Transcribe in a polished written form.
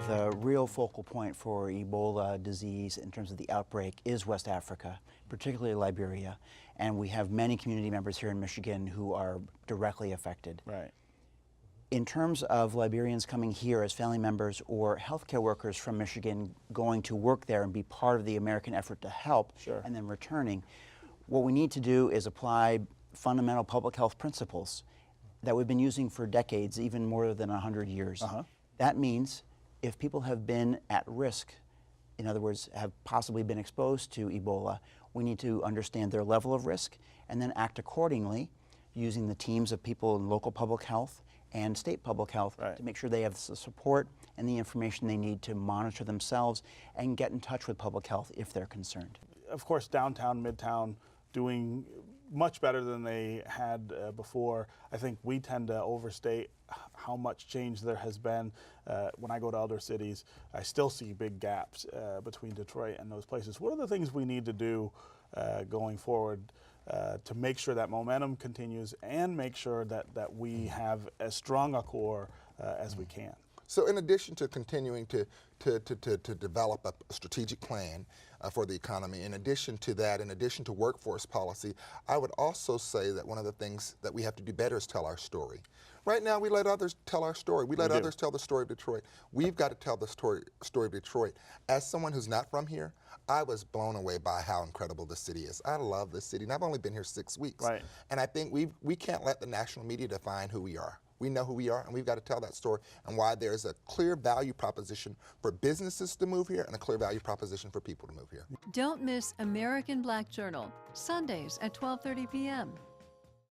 The real focal point for Ebola disease in terms of the outbreak is West Africa, particularly Liberia, and we have many community members here in Michigan who are directly affected. Right. In terms of Liberians coming here as family members or healthcare workers from Michigan going to work there and be part of the American effort to help, Sure. and then returning, what we need to do is apply fundamental public health principles that we've been using for decades, even more than 100 years. That means if people have been at risk, in other words, have possibly been exposed to Ebola, we need to understand their level of risk and then act accordingly using the teams of people in local public health and state public health to make sure they have the support and the information they need to monitor themselves and get in touch with public health if they're concerned. Of course, downtown, midtown, doing much better than they had before. I think we tend to overstate how much change there has been. When I go to other cities, I still see big gaps between Detroit and those places. What are the things we need to do going forward to make sure that momentum continues and make sure that we have as strong a core as we can? So in addition to continuing to develop a strategic plan for the economy, in addition to that, in addition to workforce policy, I would also say that one of the things that we have to do better is tell our story. Right now, we let others tell our story. We let others tell the story of Detroit. We've got to tell the story of Detroit. As someone who's not from here, I was blown away by how incredible the city is. I love this city, and I've only been here 6 weeks. Right. And I think we can't let the national media define who we are. We know who we are, and we've got to tell that story and why there's a clear value proposition for businesses to move here and a clear value proposition for people to move here. Don't miss American Black Journal, Sundays at 12:30 p.m.